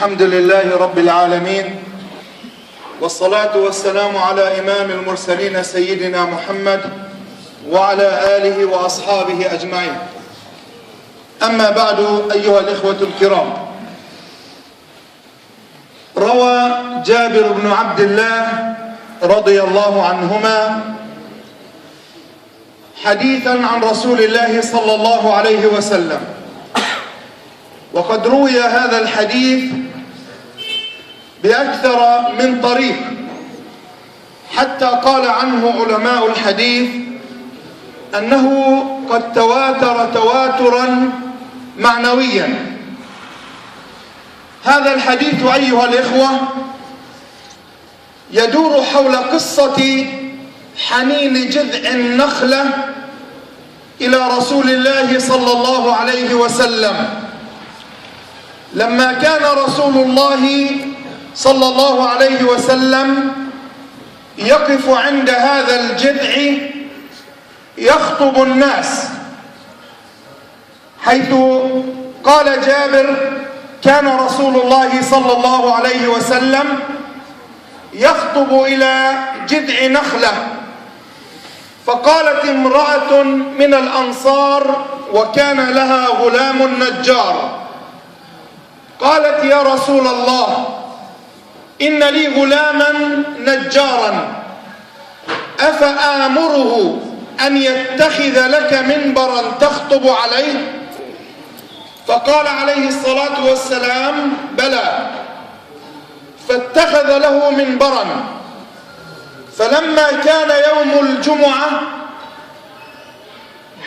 الحمد لله رب العالمين، والصلاة والسلام على إمام المرسلين سيدنا محمد وعلى آله وأصحابه أجمعين. أما بعد، أيها الإخوة الكرام، روى جابر بن عبد الله رضي الله عنهما حديثا عن رسول الله صلى الله عليه وسلم، وقد روي هذا الحديث بأكثر من طريق، حتى قال عنه علماء الحديث أنه قد تواتر تواترا معنويا. هذا الحديث أيها الإخوة يدور حول قصة حنين جذع النخلة إلى رسول الله صلى الله عليه وسلم، لما كان رسول الله صلى الله عليه وسلم يقف عند هذا الجذع يخطب الناس، حيث قال جابر: كان رسول الله صلى الله عليه وسلم يخطب إلى جذع نخلة، فقالت امرأة من الأنصار وكان لها غلام نجار، قالت: يا رسول الله، إن لي غلاما نجارا، أفآمره أن يتخذ لك منبرا تخطب عليه؟ فقال عليه الصلاة والسلام: بلى. فاتخذ له منبرا، فلما كان يوم الجمعة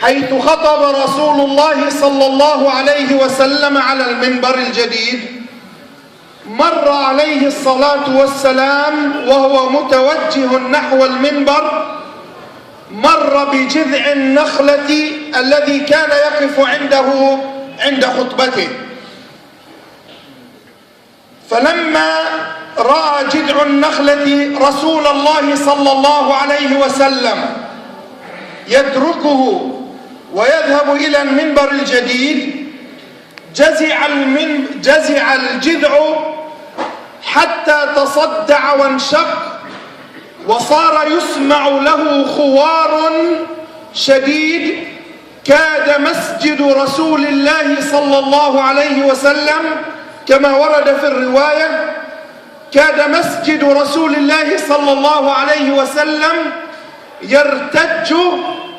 حيث خطب رسول الله صلى الله عليه وسلم على المنبر الجديد، مر عليه الصلاة والسلام وهو متوجه نحو المنبر، مر بجذع النخلة الذي كان يقف عنده عند خطبته، فلما رأى جذع النخلة رسول الله صلى الله عليه وسلم يتركه ويذهب إلى المنبر الجديد، جزع الجذع حتى تصدع وانشق، وصار يسمع له خوار شديد، كاد مسجد رسول الله صلى الله عليه وسلم كما ورد في الرواية، كاد مسجد رسول الله صلى الله عليه وسلم يرتج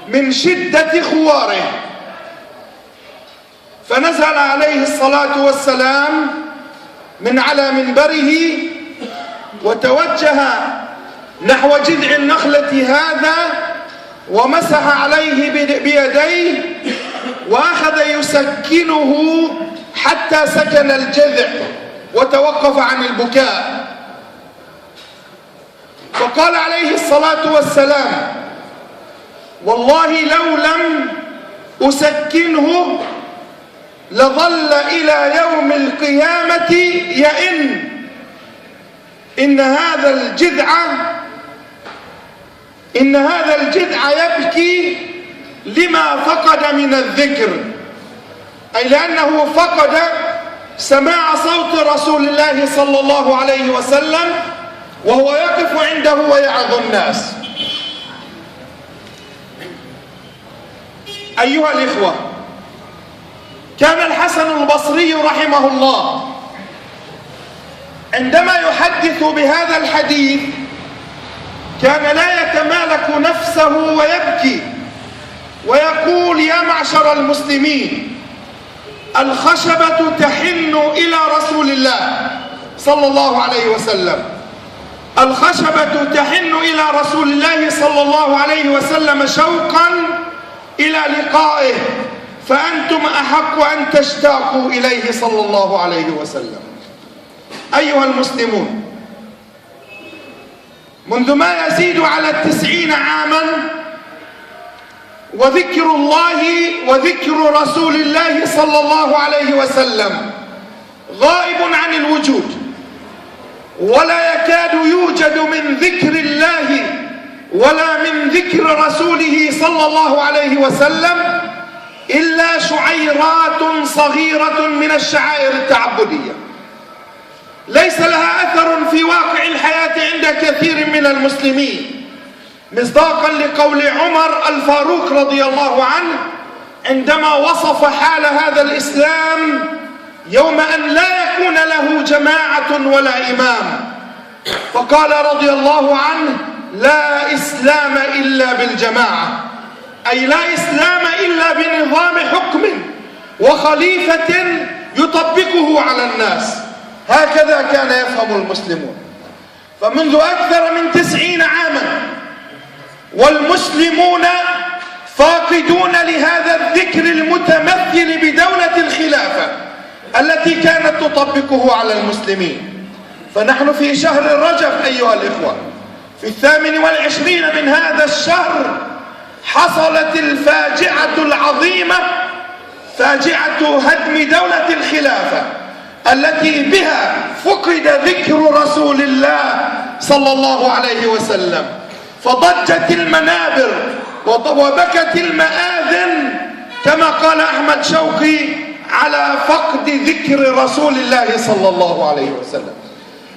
من شدة خواره، فنزل عليه الصلاة والسلام من على منبره وتوجه نحو جذع النخلة هذا، ومسح عليه بيديه وأخذ يسكنه حتى سكن الجذع وتوقف عن البكاء، فقال عليه الصلاة والسلام: والله لو لم أسكنه لظل إلى يوم القيامة يئن، إن هذا الجذع يبكي لما فقد من الذكر، أي لأنه فقد سماع صوت رسول الله صلى الله عليه وسلم وهو يقف عنده ويعظ الناس. أيها الإخوة، كان الحسن البصري رحمه الله عندما يحدث بهذا الحديث كان لا يتمالك نفسه ويبكي ويقول: يا معشر المسلمين، الخشبة تحن إلى رسول الله صلى الله عليه وسلم، الخشبة تحن إلى رسول الله صلى الله عليه وسلم شوقا إلى لقائه، فأنتم أحق أن تشتاقوا إليه صلى الله عليه وسلم. أيها المسلمون، منذ ما يزيد على 90 عاما وذكر الله وذكر رسول الله صلى الله عليه وسلم غائب عن الوجود، ولا يكاد يوجد من ذكر الله ولا من ذكر رسوله صلى الله عليه وسلم إلا شعيرات صغيرة من الشعائر التعبدية. ليس لها أثر في واقع الحياة عند كثير من المسلمين، مصداقا لقول عمر الفاروق رضي الله عنه عندما وصف حال هذا الإسلام يوم أن لا يكون له جماعة ولا إمام، فقال رضي الله عنه: لا إسلام إلا بالجماعة، أي لا إسلام إلا بنظام حكم وخليفة يطبقه على الناس. هكذا كان يفهم المسلمون. فمنذ أكثر من 90 عاما والمسلمون فاقدون لهذا الذكر المتمثل بدولة الخلافة التي كانت تطبقه على المسلمين. فنحن في شهر رجب أيها الإخوة، في 28 من هذا الشهر حصلت الفاجعة العظيمة، فاجعة هدم دولة الخلافة التي بها فقد ذكر رسول الله صلى الله عليه وسلم، فضجت المنابر وبكت المآذن كما قال أحمد شوقي على فقد ذكر رسول الله صلى الله عليه وسلم.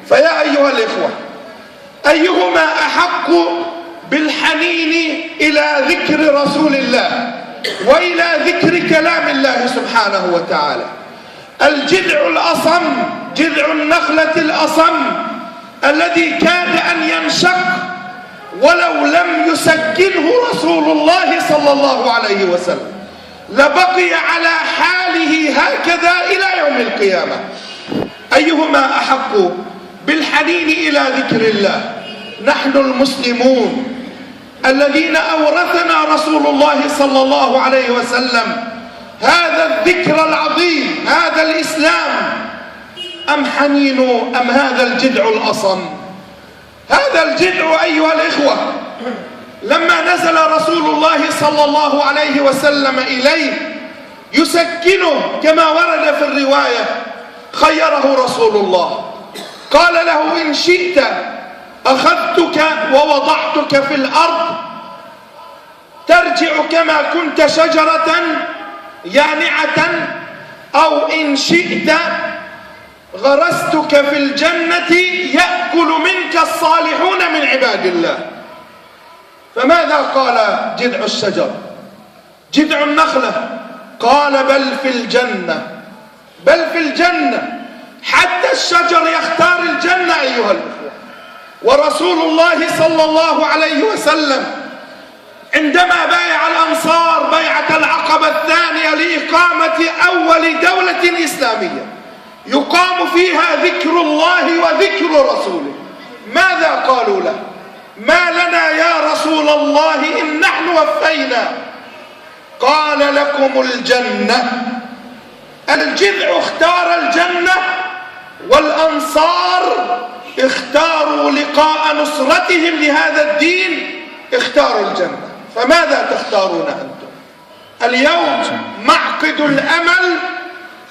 فيا أيها الإخوة، أيهما أحق بالحنين إلى ذكر رسول الله وإلى ذكر كلام الله سبحانه وتعالى؟ الجذع الأصم، جذع النخلة الأصم الذي كاد أن ينشق ولو لم يسكنه رسول الله صلى الله عليه وسلم لبقي على حاله هكذا إلى يوم القيامة. أيهما أحق بالحنين إلى ذكر الله؟ نحن المسلمون الذين أورثنا رسول الله صلى الله عليه وسلم هذا الذكر العظيم، هذا الإسلام، أم حنين أم هذا الجذع الأصم؟ هذا الجذع أيها الإخوة لما نزل رسول الله صلى الله عليه وسلم إليه يسكنه كما ورد في الرواية، خيره رسول الله، قال له: إن شئت أخذتك ووضعتك في الأرض ترجع كما كنت شجرة يانعة، أو إن شئت غرستك في الجنة يأكل منك الصالحون من عباد الله. فماذا قال جذع الشجر، جذع النخلة؟ قال: بل في الجنة، بل في الجنة. حتى الشجر يختار الجنة أيها الأخوة. ورسول الله صلى الله عليه وسلم عندما بايع الأنصار بيعة العقبة الثانية لإقامة أول دولة إسلامية يقام فيها ذكر الله وذكر رسوله، ماذا قالوا له؟ ما لنا يا رسول الله إن نحن وفينا؟ قال: لكم الجنة. الجذع اختار الجنة، والأنصار اختاروا لقاء نصرتهم لهذا الدين، اختاروا الجنة. فماذا تختارون أنتم؟ اليوم معقد الأمل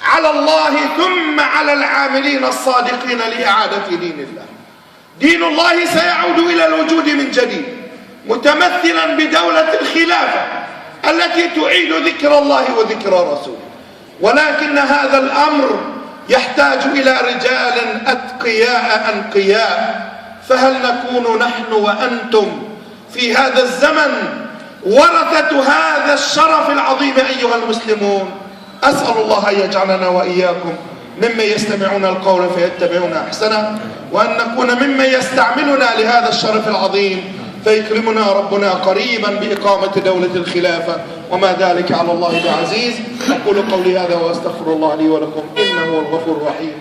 على الله ثم على العاملين الصادقين لإعادة دين الله. دين الله سيعود إلى الوجود من جديد، متمثلا بدولة الخلافة التي تعيد ذكر الله وذكر رسوله. ولكن هذا الأمر يحتاج إلى رجال أتقياء أنقياء. فهل نكون نحن وأنتم في هذا الزمن ورثة هذا الشرف العظيم أيها المسلمون؟ أسأل الله أن يجعلنا وإياكم ممن يستمعون القول فيتبعون أحسنه، وأن نكون ممن يستعملنا لهذا الشرف العظيم فيكرمنا ربنا قريبا بإقامة دولة الخلافة، وما ذلك على الله بعزيز. أقول قولي هذا وأستغفر الله لي ولكم إنه هو الغفور الرحيم.